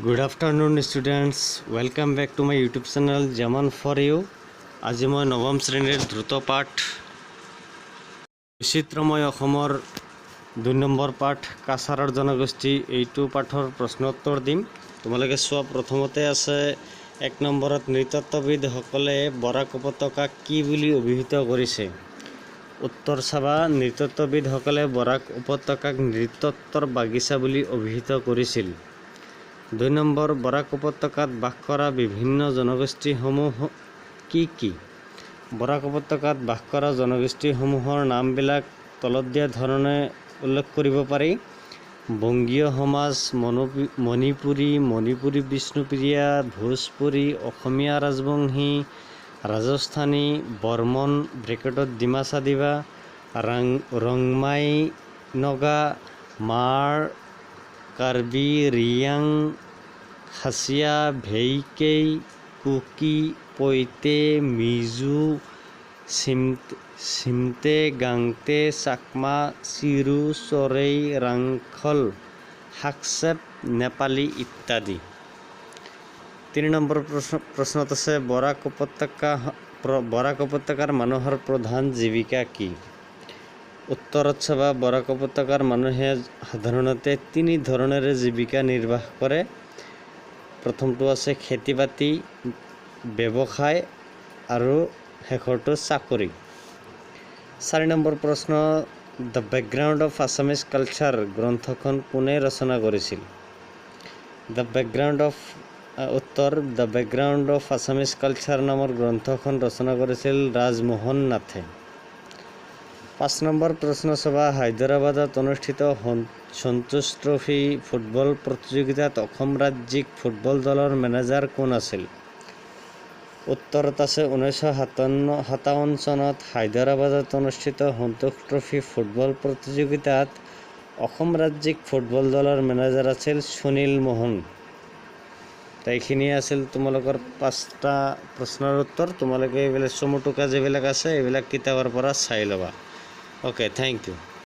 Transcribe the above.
Good afternoon students, welcome back to my YouTube channel Jaman for you. আজি মই নৱম শ্ৰেণীৰ দ্ৰুত পাঠ বৈচিত্ৰ্যময় অসমৰ 2 নম্বৰ পাঠ কাছাৰৰ জনগোষ্ঠী এইটো পাঠৰ প্ৰশ্নোত্তৰ দিম। তোমালোকে চোৱা প্ৰথমতে আছে 1 নম্বৰত নৃতত্ববিদসকলে বৰাক উপত্যকাক কি বুলি অভিহিত কৰিছে। উত্তৰ চাবা নৃতত্ববিদসকলে বৰাক উপত্যকাক নৃতত্বৰ বাগিচা বুলি অভিহিত কৰিছিল। 2 নম্বৰ বৰাক উপত্যকাত বাস কৰা বিভিন্ন জনগোষ্ঠীসমূহ কি কি? বৰাক উপত্যকাত বাস কৰা জনগোষ্ঠীসমূহৰ নামবিলাক তলত দিয়া ধৰণে উল্লেখ কৰিব পাৰি। বংগীয় সমাজ, মণিপুৰী বিষ্ণুপ্ৰিয়া, ভোজপুৰী, অসমীয়া ৰাজবংশী, ৰাজস্থানী, বৰ্মন ব্ৰেকেটত ডিমাচা দিবা, ৰংমাই নগা, মাৰ, কাৰ্বি, ৰিয়াং, খাচীয়া, ভেইকেই, কুকি, পৈতে, মিজো, চিমটে, গাংতে, চাকমা, চিৰু, চৰেই, ৰাংখল, সাকচেপ, নেপালী ইত্যাদি। 3 নম্বৰ প্ৰশ্নত আছে বৰাক উপত্যকাৰ মানুহৰ প্ৰধান জীৱিকা কি? উত্তৰত চাবা বৰাক উপত্যকাৰ মানুহে সাধাৰণতে 3 ধৰণেৰে জীৱিকা নিৰ্বাহ কৰে। প্ৰথমটো আছে খেতি বাতি, ব্যৱসায় আৰু শেষৰটো চাকৰি। 4 নম্বৰ প্ৰশ্ন the background of Assamese culture গ্ৰন্থখন কোনে ৰচনা কৰিছিল? উত্তৰ the background of Assamese culture নামৰ গ্ৰন্থখন ৰচনা কৰিছিল ৰাজমোহন নাথে। 5 নম্বৰ প্ৰশ্ন চাবা হায়দৰাবাদত অনুষ্ঠিত সন্তোষ ট্ৰফী ফুটবল প্ৰতিযোগিতাত অসম ৰাজ্যিক ফুটবল দলৰ মেনেজাৰ কোন আছিল? উত্তৰত আছে 1957 চনত হায়দৰাবাদত অনুষ্ঠিত সন্তোষ ট্ৰফী ফুটবল প্ৰতিযোগিতাত অসম ৰাজ্যিক ফুটবল দলৰ মেনেজাৰ আছিল সুনীল মোহন। এইখিনিয়ে আছিল তোমালোকৰ 5টা প্ৰশ্নৰ উত্তৰ। তোমালোকে এইবিলাক চমু টোকা যিবিলাক আছে এইবিলাক কিতাপৰ পৰা চাই ল'বা। Okay, thank you.